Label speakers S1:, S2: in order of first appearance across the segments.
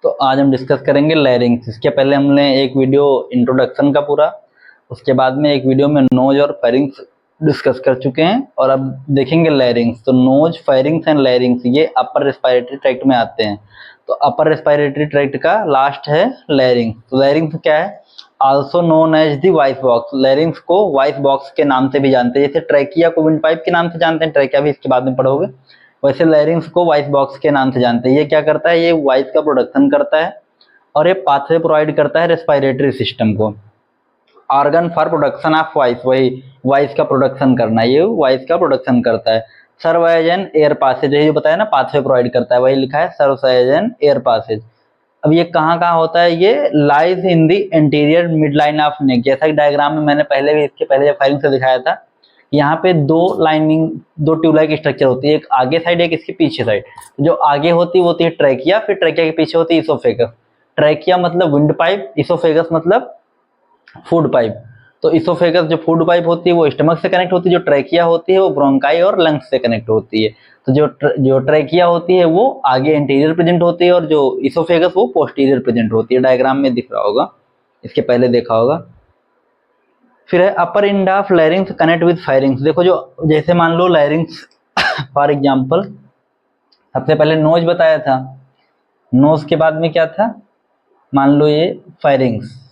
S1: तो आज हम डिस्कस करेंगे लैरिंग्स। इसके पहले हमने एक वीडियो इंट्रोडक्शन का पूरा, उसके बाद में एक वीडियो में नोज और फेरिंग्स डिस्कस कर चुके हैं और अब देखेंगे लैरिंग्स। तो नोज, फेरिंग्स एंड लैरिंग्स ये अपर रेस्पिरेटरी ट्रैक्ट में आते हैं। तो अपर रेस्पिरेटरी ट्रैक्ट का लास्ट है लैरिंग्स। तो लैरिंग्स क्या है? Also known as the voice box. Larynx को वॉइस बॉक्स के नाम से भी जानते हैं, जैसे ट्रैकिया को विंड पाइप के नाम से जानते हैं, ट्रैकिया भी इसके बाद में पढ़ोगे, वैसे लैरिंग्स को वॉइस बॉक्स के नाम से जानते हैं। ये क्या करता है? ये वॉइस का प्रोडक्शन करता है और ये पाथवे प्रोवाइड करता है रेस्पिरेटरी सिस्टम को। Organ for production of voice, वही वॉइस का प्रोडक्शन करना, ये वॉइस का प्रोडक्शन करता है। Serve as an air passage, ये जो बताया ना पाथवे प्रोवाइड करता है, वही लिखा है serve as an air passage. अब ये कहाँ कहाँ होता है? ये lies in the interior mid line of neck. जैसा कि डायग्राम में मैंने पहले भी इसके पहले फाइलिंग से दिखाया था, यहाँ पे दो लाइनिंग, दो ट्यूबलाइक स्ट्रक्चर होती है, एक आगे साइड एक इसके पीछे साइड। जो आगे होती है वो होती है ट्रैकिया, फिर ट्रैकिया के पीछे होती है इसोफेगस। ट्रैकिया मतलब विंड पाइप, इसोफेगस मतलब फूड पाइप। तो इसोफेगस जो फूड पाइप होती है वो स्टमक से कनेक्ट होती है, जो ट्रैकिया होती है वो ब्रोंकाई और लंग्स से कनेक्ट होती है। तो जो ट्रैकिया होती है वो आगे इंटीरियर प्रेजेंट होती है और जो इसोफेगस वो पोस्टीरियर प्रेजेंट होती है। डायग्राम में दिख रहा होगा, इसके पहले देखा होगा। फिर है upper end of larynx connect with pharynx. देखो जो जैसे मान लो लैरिंग्स फॉर एग्जांपल, सबसे पहले नोज बताया था, नोज के बाद में क्या था? मान लो ये फेरिंग्स।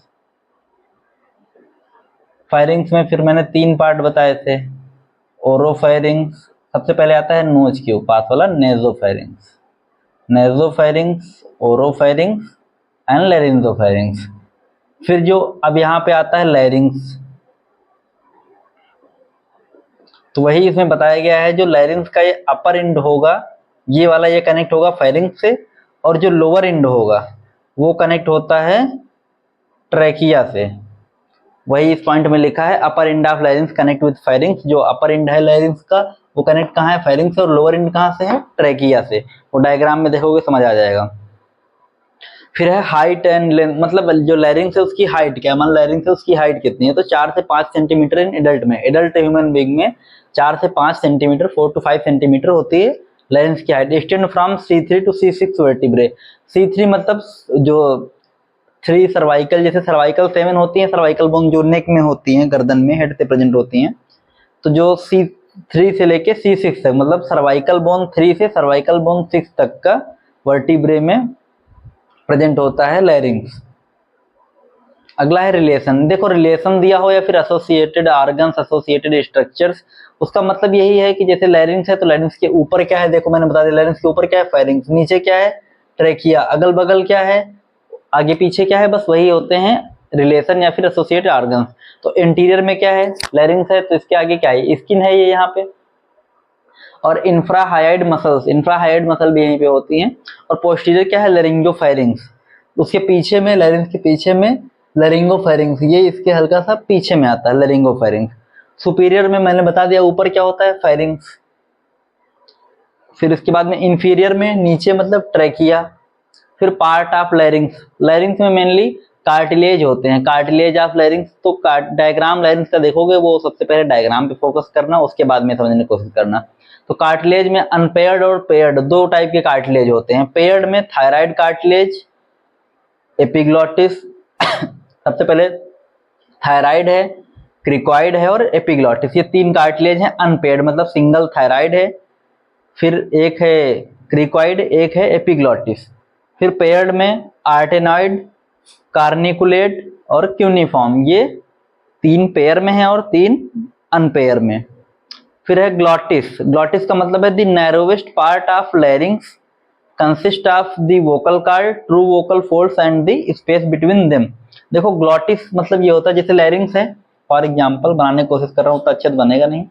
S1: फेरिंग्स में फिर मैंने तीन पार्ट बताए थे। ओरोफेरिंग्स, सबसे पहले आता है नोज के पास वाला नेजोफेरिंग्स, नेजोफेरिंग्स, ओरोफेरिंग्स एंड लैरिंगोफेरिंग्स। फिर जो अब यहाँ पे आता है लैरिंग्स, तो वही इसमें बताया गया है। जो लैरिंग्स का ये अपर एंड होगा, ये वाला ये कनेक्ट होगा फेरिंग्स से, और जो लोअर एंड होगा वो कनेक्ट होता है ट्रैकिया से। वही इस पॉइंट में लिखा है upper end of larynx connect with pharynx. जो अपर एंड है लैरिंग्स का वो कनेक्ट कहाँ है? फेरिंग्स से। और लोअर एंड कहाँ से है? ट्रैकिया से। वो डायग्राम में देखोगे समझ आ जाएगा। फिर है हाइट एंड लेंथ, मतलब जो लैरिंग्स है उसकी हाइट क्या है, मान लैरिंग्स है उसकी हाइट कितनी है? तो 4 से 5 सेंटीमीटर इन एडल्ट में, एडल्ट ह्यूमन बीइंग में 4 से 5 सेंटीमीटर, 4 to 5 सेंटीमीटर होती है लैरिंग्स की height. Extend from C3 to C6 vertebrae. C3 मतलब जो 3 सर्वाइकल, जैसे सर्वाइकल 7 होती है सर्वाइकल बोन जो नेक में होती है, गर्दन में हेड से प्रेजेंट होती हैं। तो जो C3 से लेके C6 तक, मतलब सर्वाइकल बोन 3 से सर्वाइकल बोन 6 तक का वर्टिब्रे में प्रेजेंट होता है लैरिंग्स। अगला है रिलेशन। देखो रिलेशन दिया हो या फिर एसोसिएटेड ऑर्गन्स, एसोसिएटेड स्ट्रक्चर्स, उसका मतलब यही है कि जैसे लैरिंग्स है तो लैरिंग्स के ऊपर क्या है? देखो मैंने बता दिया, लैरिंग्स के ऊपर क्या है? फेरिंग्स। नीचे क्या है? ट्रैकिया। अगल बगल क्या है? आगे पीछे क्या है? बस वही होते हैं रिलेशन या फिर एसोसिएटेड ऑर्गन्स। तो इंटीरियर में क्या है? लैरिंग्स है, तो इसके आगे क्या है? स्किन है ये यहाँ पे। और इंफ्राहाइड मसल्स, इंफ्राहाइड मसल भी यहीं पे होती हैं। और पोस्टीरियर क्या है? लैरिंगोफेरिंग्स। उसके पीछे में, लैरिंग्स के पीछे में लैरिंगोफेरिंग्स, ये इसके हल्का सा पीछे में आता है लैरिंगोफेरिंग्स। सुपीरियर में मैंने बता दिया ऊपर क्या होता है? फेरिंग्स। फिर इसके बाद में इंफीरियर में नीचे मतलब ट्रैकिया। फिर पार्ट ऑफ लैरिंग्स, लैरिंग्स में मेनली कार्टिलेज होते हैं, कार्टिलेज ऑफ लैरिंग्स। तो डायग्राम लैरिंग्स का देखोगे वो सबसे पहले डायग्राम पे फोकस करना, उसके बाद में समझने की कोशिश करना। तो कार्टिलेज में अनपेयर्ड और पेयर्ड दो टाइप के कार्टिलेज होते हैं। पेयर्ड में थायराइड कार्टिलेज, एपिग्लॉटिस सबसे पहले थायराइड है, क्रिकॉइड है और एपिग्लॉटिस, ये तीन कार्टिलेज हैं। अनपेयर्ड मतलब सिंगल थायराइड है, फिर एक है क्रिकॉइड, एक है एपिग्लॉटिस। फिर पेयर्ड में आर्टेनॉइड, कार्निकुलेट और क्यूनिफॉर्म, ये तीन पेयर में है और तीन अनपेयर में। फिर है ग्लॉटिस, ग्लॉटिस का मतलब है the narrowest part of लैरिंग्स consist of the vocal card, true vocal folds and the space between them. देखो ग्लॉटिस मतलब ये होता है, जैसे लैरिंग्स है फॉर एग्जांपल, बनाने की कोशिश कर रहा हूँ तो अच्छे से बनेगा नहीं।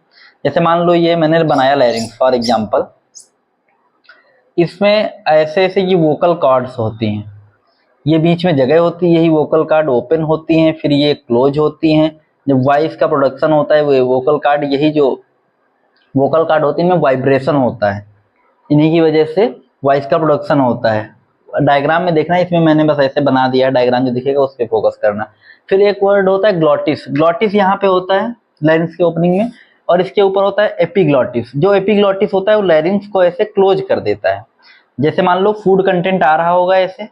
S1: जैसे मान लो ये मैंने बनाया लैरिंग्स फॉर एग्जांपल, इसमें ऐसे ऐसे ये वोकल कॉर्ड्स होती हैं, ये बीच में जगह होती है, यही वोकल कार्ड ओपन होती हैं, फिर ये क्लोज होती हैं। जब वॉइस का प्रोडक्शन होता है वो वोकल कार्ड, यही जो वोकल कार्ड होती है इनमें वाइब्रेशन होता है, इन्हीं की वजह से वॉइस का प्रोडक्शन होता है। डायग्राम में देखना, इसमें मैंने बस ऐसे बना दिया है, डायग्राम जो दिखेगा उस पर फोकस करना। फिर एक वर्ड होता है ग्लॉटिस, ग्लॉटिस यहाँ पे होता है लैरिंग्स के ओपनिंग में, और इसके ऊपर होता है एपिग्लॉटिस। जो एपिग्लॉटिस होता है वो लैरिंग्स को ऐसे क्लोज कर देता है। जैसे मान लो फूड कंटेंट आ रहा होगा ऐसे,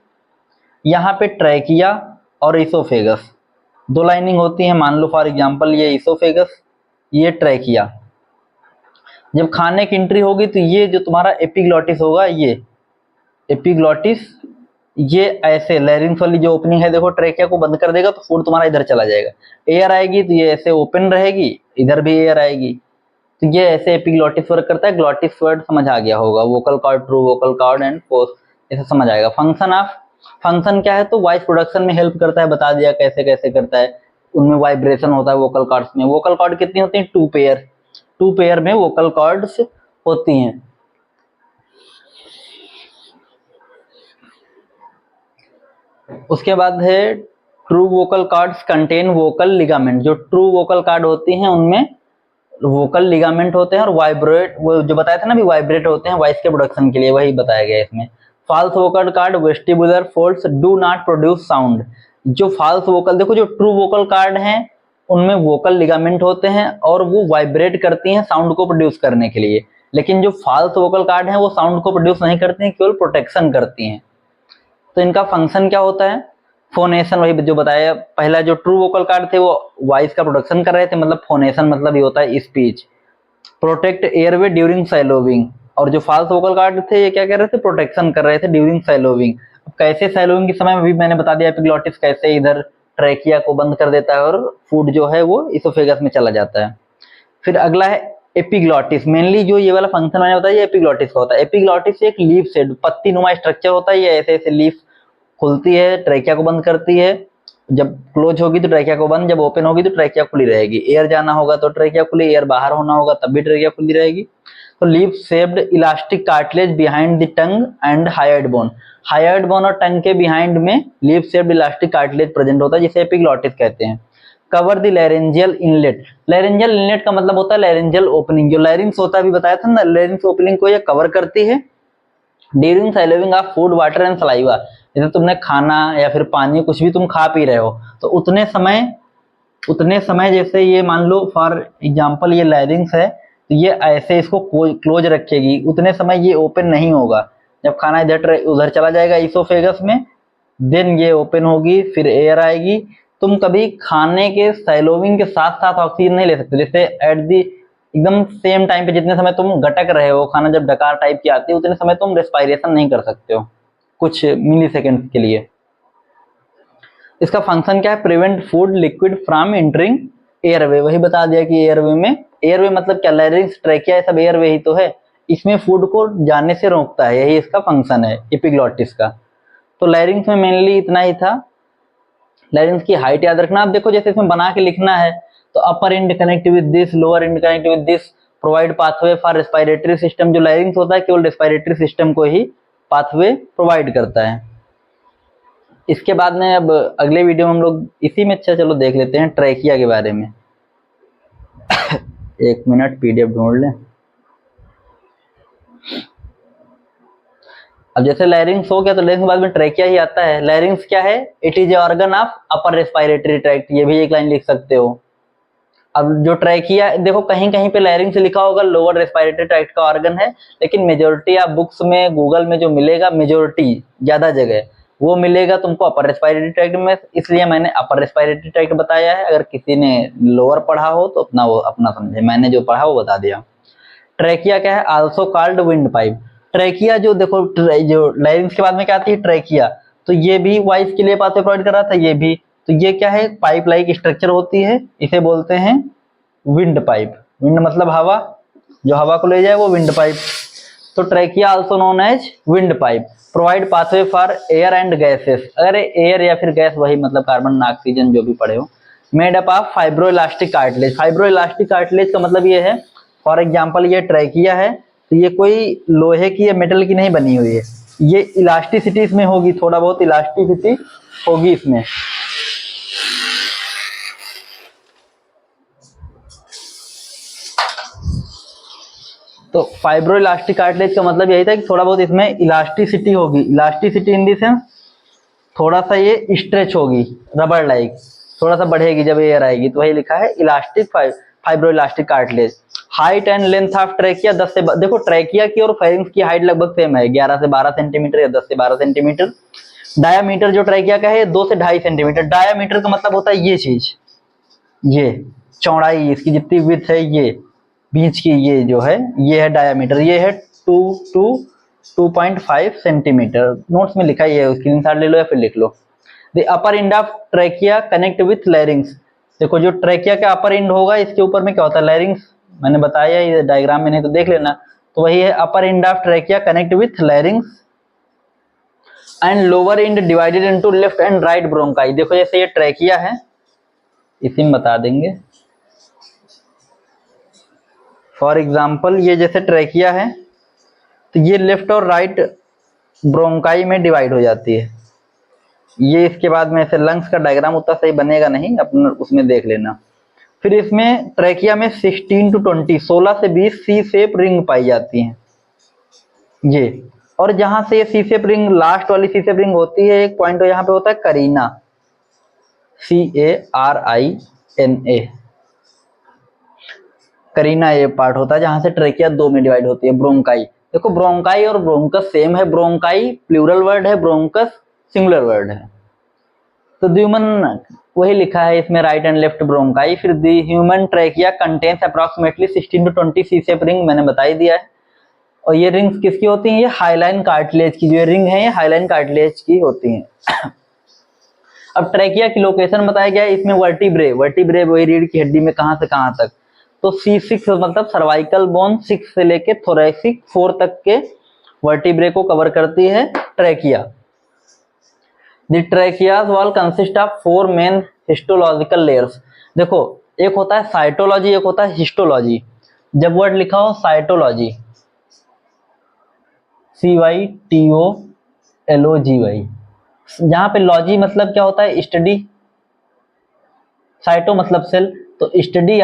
S1: यहाँ पे ट्रैकिया और इसोफेगस, दो लाइनिंग होती है। मान लो फॉर एग्जांपल ये इसोफेगस, ये ट्रैकिया। जब खाने की एंट्री होगी तो ये जो तुम्हारा एपिग्लॉटिस होगा, ये एपिग्लॉटिस, ये ऐसे लैरिंक्स वाली जो ओपनिंग है देखो, ट्रैकिया को बंद कर देगा तो फूड तुम्हारा इधर चला जाएगा। एयर आएगी तो ये ऐसे ओपन रहेगी, इधर भी एयर आएगी, तो ये ऐसे एपिग्लॉटिस वर्क करता है। ग्लॉटिस वर्ड समझ आ गया होगा, vocal cord, true vocal cord and post, ऐसे समझ आएगा। फंक्शन क्या है, तो वॉइस प्रोडक्शन में हेल्प करता है, बता दिया कैसे कैसे करता है। उनमें वाइब्रेशन होता है वोकल कॉर्ड्स में। वोकल कॉर्ड कितनी होती है, टू पेयर में वोकल कॉर्ड्स होती हैं। उसके बाद है true vocal cords contain vocal ligament. जो ट्रू वोकल कॉर्ड होती हैं उनमें वोकल लिगामेंट होते हैं और वाइब्रेट, वो जो बताया था ना भी, वाइब्रेट होते हैं वॉइस के प्रोडक्शन के लिए, वही बताया गया इसमें। False vocal cord vestibular folds do not produce sound. जो फॉल्स वोकल, देखो जो ट्रू वोकल कॉर्ड हैं उनमें वोकल लिगामेंट होते हैं और वो वाइब्रेट करती हैं साउंड को प्रोड्यूस करने के लिए। लेकिन जो फॉल्स वोकल कॉर्ड हैं वो साउंड को प्रोड्यूस नहीं करती हैं, केवल प्रोटेक्शन करती हैं। तो इनका फंक्शन क्या होता है, फोनेशन, वही जो बताया। पहला जो ट्रू वोकल कॉर्ड थे वो वॉइस का प्रोडक्शन कर रहे थे, मतलब फोनेशन मतलब ये होता है speech. Protect airway during swallowing. और जो फॉल्स वोकल कॉर्ड थे ये क्या कर रहे थे, प्रोटेक्शन कर रहे थे ड्यूरिंग सैलोविंग। अब कैसे सैलोविंग के समय में भी मैंने बता दिया, एपिग्लॉटिस कैसे इधर ट्रैकिया को बंद कर देता है और फूड जो है वो इसोफेगस में चला जाता है। फिर अगला है एपिग्लॉटिस। मेनली जो ये वाला फंक्शन मैंने बताया ये एपिग्लॉटिस का होता है। एपिग्लॉटिस एक लीफ से, पत्ती नुमा स्ट्रक्चर होता है, ये ऐसे ऐसे लीफ खुलती है, ट्रैकिया को बंद करती है। जब क्लोज होगी तो ट्रैकिया को बंद, जब ओपन होगी तो ट्रैकिया खुली रहेगी। एयर जाना होगा तो ट्रैकिया खुली, एयर बाहर होना होगा तब भी ट्रैकिया खुली रहेगी। तो leaf shaped elastic cartilage behind the tongue and hired bone. Hired bone और टंग के बिहाइंड में leaf shaped elastic cartilage present होता है, जिसे एपिग्लॉटिस कहते हैं। Cover the laryngeal inlet. Laryngeal inlet का मतलब होता है लैरेंजियल ओपनिंग। जो लैरिंग्स होता है अभी बताया था ना, लैरिंग्स ओपनिंग को ये कवर करती है during swallowing of food, water and saliva. जैसे तुमने खाना या फिर पानी कुछ भी तुम खा पी रहे हो तो उतने समय जैसे ये मान लो फॉर एग्जांपल ये लैरिंग्स है तो ये ऐसे इसको क्लोज रखेगी, उतने समय ये ओपन नहीं होगा। जब खाना इधर उधर चला जाएगा इसोफेगस में, देन ये ओपन होगी, फिर एयर आएगी। तुम कभी खाने के सैलोविंग के साथ साथ ऑक्सीजन नहीं ले सकते। जैसे एट दी एकदम सेम टाइम पे जितने समय तुम गटक रहे हो, खाना जब डकार टाइप की आती है उतने समय तुम रेस्पायरेशन नहीं कर सकते हो कुछ मिली सेकेंड के लिए। इसका फंक्शन क्या है, prevent food liquid from entering airway. वही बता दिया कि एयरवे में, एयरवे मतलब क्या, लैरिंक्स ट्रैकिया ये सब एयरवे ही तो है, इसमें फूड को जाने से रोकता है, यही इसका फंक्शन है एपिग्लॉटिस का। तो लैरिंक्स में मेनली इतना ही था। लैरिंक्स की हाइट याद रखना। अब देखो जैसे इसमें बना के लिखना है तो upper end connect with this, lower end connect with this, provide pathway for respiratory system. जो लैरिंक्स होता है केवल रेस्पिरेटरी सिस्टम को ही पाथवे प्रोवाइड करता है। इसके बाद में अब अगले वीडियो में हम लोग इसी में, अच्छा चलो देख लेते हैं ट्रैकिया के बारे में। एक मिनट पीडीएफ ढूंढ लें। अब जैसे लैरिंग्स हो गया तो लैरिंग्स के बाद में ट्रैकिया ही आता है। लैरिंग्स क्या है, it is a organ of upper respiratory tract, ये भी एक लाइन लिख सकते हो। अब जो ट्रैकिया, देखो कहीं कहीं पे लैरिंग्स लिखा होगा, लोअर रेस्पिरेटरी ट्रैक्ट का ऑर्गन है, लेकिन मेजोरिटी ऑफ बुक्स में, गूगल में जो मिलेगा, मेजोरिटी ज्यादा जगह वो मिलेगा तुमको अपर रेस्पिरेटरी ट्रैक्ट में, इसलिए मैंने अपर रेस्पिरेटरी ट्रैक्ट बताया है। अगर किसी ने लोअर पढ़ा हो तो अपना वो अपना समझे, मैंने जो पढ़ा वो बता दिया। ट्रैकिया क्या है, also called wind pipe. Trachea जो देखो, जो लैरिंग्स के बाद में क्या आती है ट्रैकिया, तो ये भी वॉइस के लिए पाथवे प्रोवाइड कर रहा था, ये भी। तो ये क्या है, पाइप लाइक स्ट्रक्चर होती है, इसे बोलते हैं विंड पाइप। विंड मतलब हवा, जो हवा को ले जाए वो विंड पाइप। तो trachea also known as wind pipe provide pathway for air and gases. अगर एयर या फिर गैस, वही मतलब कार्बन ऑक्सीजन जो भी पड़े हो। Made up of fibroelastic cartilage. Fibroelastic cartilage का मतलब ये है, फॉर एग्जाम्पल ये ट्रैकिया है तो ये कोई लोहे की या मेटल की नहीं बनी हुई है, ये इलास्टिसिटी इसमें होगी, थोड़ा बहुत इलास्टिसिटी होगी इसमें। तो फाइब्रोइलास्टिक कार्टिलेज का मतलब यही था कि थोड़ा बहुत इसमें इलास्टिसिटी होगी। इलास्टिसिटी इन दी सेंस थोड़ा सा ये स्ट्रेच होगी, रबर लाइक, थोड़ा सा बढ़ेगी जब एयर आएगी, तो वही लिखा है elastic fibroelastic cartilage. Height and length of trachea 10 से, देखो ट्रैकिया की और फेरिंग्स की हाइट लगभग सेम है, 11 से 12 सेंटीमीटर या 10 से 12 सेंटीमीटर। डायामीटर जो ट्रैकिया का है 2 से 2.5 सेंटीमीटर। डायामीटर का मतलब होता है ये चीज, ये चौड़ाई इसकी जितनी विड्थ है, ये बीच की ये जो है ये है डायामीटर, ये है 2 टू 2.5 सेंटीमीटर। नोट्स में लिखा ही है, स्क्रीनशॉट ले लो या फिर लिख लो। The upper end of trachea connect with larynx. देखो जो ट्रैकिया का अपर एंड होगा इसके ऊपर में क्या होता है, लैरिंग्स। मैंने बताया ये डायग्राम में, नहीं तो देख लेना। तो वही है upper end of trachea connect with larynx and lower end divided into left and right bronchi. देखो जैसे ये ट्रैकिया है, इसी में बता देंगे। फॉर एग्जाम्पल ये जैसे ट्रैकिया है तो ये लेफ्ट और राइट ब्रोंकाई में डिवाइड हो जाती है। ये इसके बाद में ऐसे लंग्स का डायग्राम उतना सही बनेगा नहीं, अपना उसमें देख लेना। फिर इसमें ट्रैकिया में 16 टू 20 16 से 20 सी शेप रिंग पाई जाती हैं ये। और जहां से ये सी शेप रिंग, लास्ट वाली सी शेप रिंग होती है, एक पॉइंट यहाँ पे होता है करीना, CARINA। करीना ये पार्ट होता है जहां से ट्रैकिया 2 में डिवाइड होती है, ब्रोंकाई। देखो ब्रोंकाई और ब्रोंकस सेम है, ब्रोंकाई प्लूरल वर्ड है, ब्रोंकस सिंगुलर वर्ड है। तो द ह्यूमन, वही लिखा है इसमें राइट एंड लेफ्ट ब्रोंकाई। फिर the human trachea contains approximately 16 to 20 C shape ring, मैंने बता ही दिया है। और ये रिंग्स किसकी होती हैं, ये हाइलाइन कार्टिलेज की, जो ये रिंग है ये हाइलाइन कार्टिलेज की होती हैं। अब ट्रैकिया की लोकेशन बताया गया है इसमें, वर्टिब्रे, वर्टिब्रे वही रीढ़ की हड्डी में कहां से कहां तक। तो C6 मतलब सर्वाइकल बोन 6 से लेके थोरैसिक 4 तक के वर्टिब्रे को कवर करती है trachea. The trachea's wall consist of 4 main histological layers. देखो एक होता है साइटोलॉजी, एक होता है हिस्टोलॉजी। जब वर्ड लिखा हो साइटोलॉजी, CYTOLOGY, जहां पे लॉजी मतलब क्या होता है, स्टडी, साइटो मतलब सेल, तो study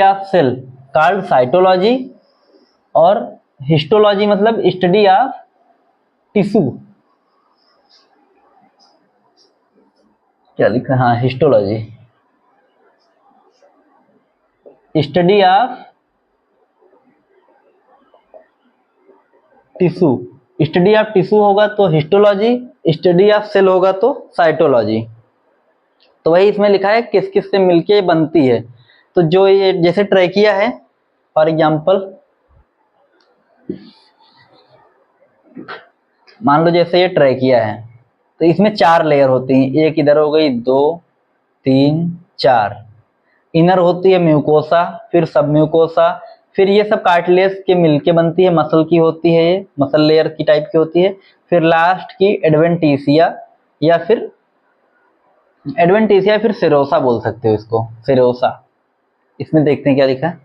S1: of cell called cytology. और हिस्टोलॉजी मतलब स्टडी ऑफ टिश्यू, क्या लिखा है, हाँ histology, study of tissue. Study of tissue होगा तो हिस्टोलॉजी, स्टडी ऑफ सेल होगा तो साइटोलॉजी। तो वही इसमें लिखा है किस किस से मिलके बनती है। तो जो ये जैसे ट्रैकिया है फॉर एग्जांपल, मान लो जैसे ये ट्रैकिया है तो इसमें 4 लेयर होती हैं, एक इधर हो गई, 2 3 4। इनर होती है म्यूकोसा, फिर सब म्यूकोसा, फिर ये सब कार्टिलेज के मिलके बनती है, मसल की होती है, ये मसल लेयर की टाइप की होती है। फिर लास्ट की एडवेंटिसिया या फिर एडवेंटिसिया, फिर सेरोसा बोल सकते हो इसको, सेरोसा। इसमें देखते हैं क्या लिखा है,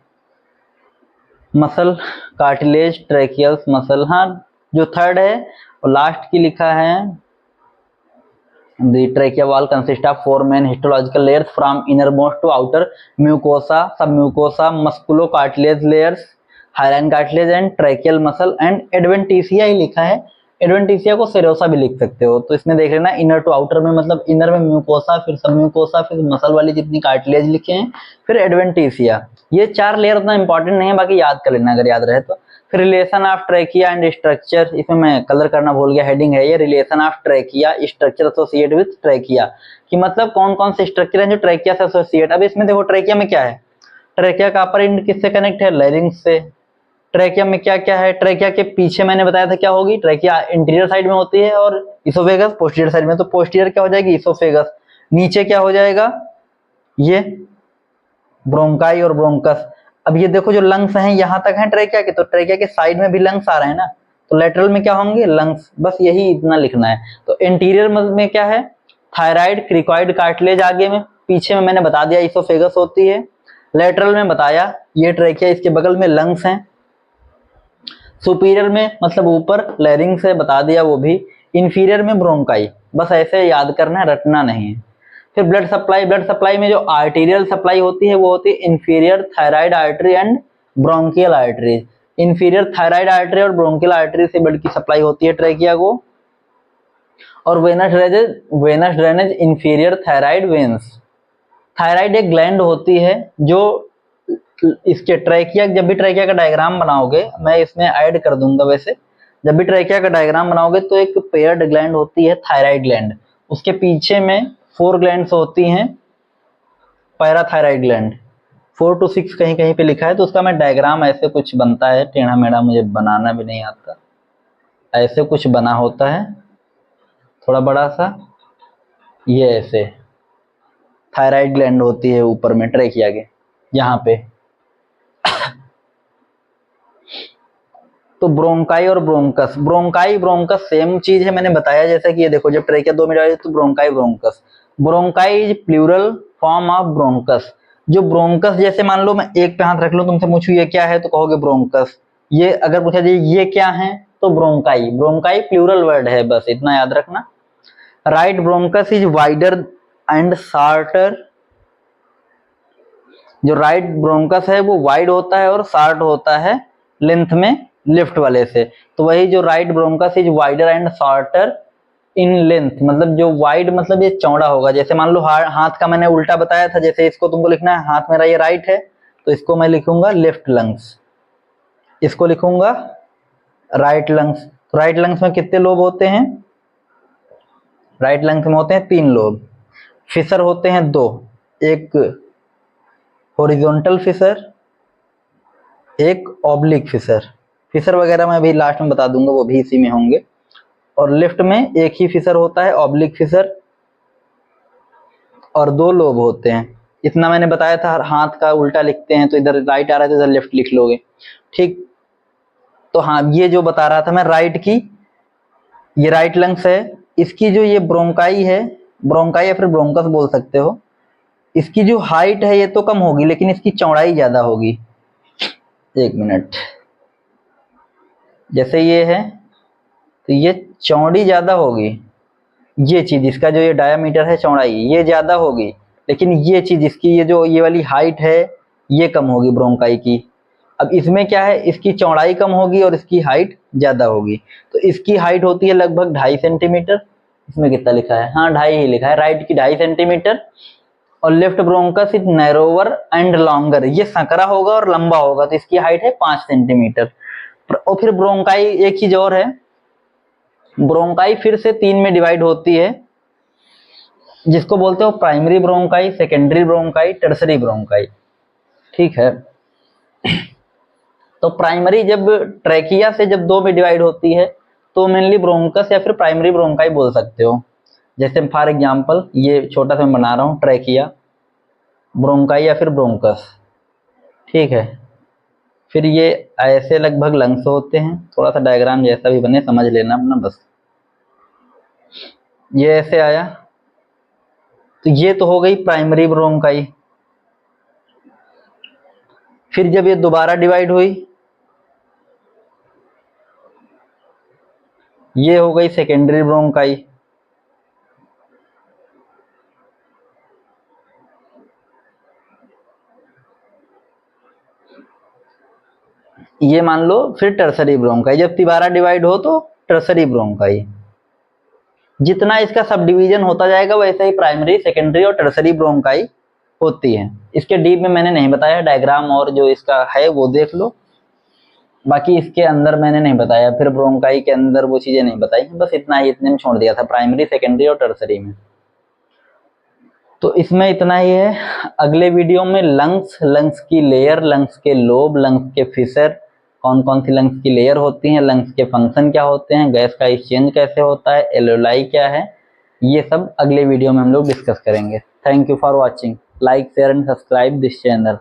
S1: मसल कार्टिलेज ट्रैकियल्स मसल। हाँ जो थर्ड है और लास्ट की लिखा है, The trachea wall consists of 4 main histological layers from innermost to outer mucosa, submucosa, musculocartilage layers, hyaline cartilage and tracheal muscle and adventitia ही लिखा है। एडवेंटिसिया को सेरोसा भी लिख सकते हो। तो इसमें देख लेना, इनर टू आउटर में मतलब इनर में म्यूकोसा, फिर सब म्यूकोसा, फिर मसल वाली जितनी कार्टिलेज लिखे हैं, फिर एडवेंटिसिया। ये 4 लेयर उतना इंपॉर्टेंट नहीं है, बाकी याद कर लेना अगर याद रहे तो। फिर relation of trachea and structure, इसमें मैं कलर करना भूल गया, हेडिंग है ये, relation of trachea structure associate with trachea, कि मतलब कौन कौन से स्ट्रक्चर हैं जो ट्रैकिया से एसोसिएट। अब इसमें देखो ट्रैकिया में क्या है, ट्रैकिया का अपर एंड किससे कनेक्ट है, लैरिंग्स से। ट्रैकिया में क्या क्या है, ट्रैकिया के पीछे मैंने बताया था क्या होगी, ट्रैकिया इंटीरियर साइड में होती है और इसोफेगस पोस्टीरियर साइड में। तो पोस्टीरियर क्या हो जाएगी, इसोफेगस। नीचे क्या हो जाएगा, ये ब्रोंकाई और ब्रोंकस। अब ये देखो जो लंग्स हैं यहां तक हैं ट्रैकिया के, तो ट्रैकिया के साइड में भी लंग्स आ रहे हैं ना, तो लेटरल में क्या होंगे, लंग्स। बस यही इतना लिखना है। तो इंटीरियर में क्या है, थायराइड क्रिकॉइड कार्टिलेज आगे में, पीछे में मैंने बता दिया इसोफेगस होती है। लेटरल में बताया ये ट्रैकिया, इसके बगल में लंग्स हैं। सुपीरियर में मतलब ऊपर लैरिंग्स है, बता दिया वो भी। इंफीरियर में ब्रोंकाई। बस ऐसे याद करना है, रटना नहीं है। फिर ब्लड सप्लाई, ब्लड सप्लाई में जो आर्टेरियल सप्लाई होती है वो होती है inferior thyroid artery and bronchial artery. Inferior thyroid artery और ब्रोंकियल आर्टरी से ब्लड की सप्लाई होती है ट्रैकिया को। और venous drainage inferior thyroid veins. Thyroid एक ग्लैंड होती है जो इसके ट्रैकिया, जब भी ट्रैकिया का डायग्राम बनाओगे मैं इसमें ऐड कर दूंगा वैसे, जब भी ट्रैकिया का डायग्राम बनाओगे तो एक पेयर्ड ग्लैंड होती है थायराइड ग्लैंड, उसके पीछे में 4 ग्लैंड्स होती हैं पैराथायराइड ग्लैंड, 4 to 6 कहीं कहीं पे लिखा है। तो उसका मैं डायग्राम ऐसे कुछ बनता है, टेढ़ा मेढ़ा, मुझे बनाना भी नहीं आता, ऐसे कुछ बना होता है थोड़ा बड़ा सा, ये ऐसे थायराइड ग्लैंड होती है ऊपर में ट्रैकिया के यहाँ पे। तो ब्रोंकाई और ब्रोंकस, ब्रोंकाई ब्रोंकस सेम चीज है, मैंने बताया जैसे कि ये देखो जब ट्रैकिया 2 में डिवाइड तो bronchi bronchus, bronchi is plural form of bronchus. जो ब्रोंकस, जैसे मान लो मैं एक पे हाथ रख लूं, तुमसे पूछूं ये क्या है तो कहोगे ब्रोंकस। ये अगर पूछा जाए ये क्या है तो ब्रोंकाई, ब्रोंकाई प्लूरल वर्ड है, बस इतना याद रखना। Right bronchus is wider and shorter, जो राइट ब्रोंकस है वो वाइड होता है और शॉर्ट होता है लेंथ में लेफ्ट वाले से। तो वही जो right bronchus is wider and shorter in length, मतलब जो वाइड मतलब ये चौड़ा होगा। जैसे मान लो हाथ का मैंने उल्टा बताया था, जैसे इसको तुमको लिखना है, हाथ मेरा ये राइट है तो इसको मैं लिखूंगा लेफ्ट लंग्स, इसको लिखूंगा राइट लंग्स। तो राइट लंग्स में कितने लोब होते हैं? राइट लंग्स में होते हैं 3 लोब। फिशर होते हैं 2, एक हॉरिजॉन्टल फिशर, एक ऑब्लिक फिशर। फिशर वगैरह मैं अभी लास्ट में बता दूंगा, वो भी इसी में होंगे। और लेफ्ट में एक ही फिशर होता है ऑब्लिक फिशर, और 2 लोब होते हैं। इतना मैंने बताया था, हाथ का उल्टा लिखते हैं तो इधर राइट आ रहा है तो इधर लेफ्ट लिख लोगे, ठीक। तो हाँ, ये जो बता रहा था मैं राइट की, ये राइट लंग्स है, इसकी जो ये ब्रोंकाई है, ब्रोंकाई या फिर ब्रोंकस बोल सकते हो, इसकी जो हाइट है ये तो कम होगी लेकिन इसकी चौड़ाई ज्यादा होगी। एक मिनट, जैसे ये है तो ये चौड़ी ज्यादा होगी, ये चीज इसका जो ये डायामीटर है चौड़ाई ये ज्यादा होगी, लेकिन ये चीज इसकी ये जो ये वाली हाइट है ये कम होगी ब्रोंकाई की। अब इसमें क्या है, इसकी चौड़ाई कम होगी और इसकी हाइट ज्यादा होगी। तो इसकी हाइट होती है लगभग 2.5 सेंटीमीटर, इसमें कितना लिखा है, हाँ 2.5 ही लिखा है, राइट की 2.5 सेंटीमीटर। और left bronchus is narrower and longer, ये संकरा होगा और लंबा होगा, तो इसकी हाइट है 5 सेंटीमीटर। और फिर ब्रोंकाई, एक चीज और है, ब्रोंकाई फिर से 3 में डिवाइड होती है, जिसको बोलते हो primary bronchi, secondary bronchi, tertiary bronchi, ठीक है। तो प्राइमरी जब ट्रैकिया से जब 2 में डिवाइड होती है तो मेनली ब्रोंकस या फिर प्राइमरी ब्रोंकाई बोल सकते हो। जैसे फॉर एग्जांपल ये छोटा सा मैं बना रहा हूँ, ट्रैकिया, ब्रोंकाई या फिर ब्रोंकस, ठीक है। फिर ये ऐसे लगभग लंग्स होते हैं, थोड़ा सा डायग्राम जैसा भी बने समझ लेना अपना बस। ये ऐसे आया, तो ये तो हो गई प्राइमरी ब्रोंकाई। फिर जब ये दोबारा डिवाइड हुई, ये हो गई सेकेंडरी ब्रोंकाई। ये मान लो फिर टर्सरी ब्रोंकाई, जब दोबारा डिवाइड हो तो टर्सरी ब्रोंकाई। जितना इसका सब डिवीजन होता जाएगा वैसे ही प्राइमरी, सेकेंडरी और टर्सरी ब्रोंकाई होती है। इसके डीप में मैंने नहीं बताया, डायग्राम और जो इसका है वो देख लो, बाकी इसके अंदर मैंने नहीं बताया, फिर ब्रोंकाई के अंदर वो चीजें नहीं बताई, बस इतना ही, इतने में छोड़ दिया था, प्राइमरी, सेकेंडरी और टर्सरी में। तो इसमें इतना ही है। अगले वीडियो में लंग्स, लंग्स की लेयर, लंग्स के लोब, लंग्स के फिशर, कौन कौन सी लंग्स की लेयर होती हैं, लंग्स के फंक्शन क्या होते हैं, गैस का एक्सचेंज कैसे होता है, एलोलाई क्या है, ये सब अगले वीडियो में हम लोग डिस्कस करेंगे। Thank you for watching, like share and subscribe this channel.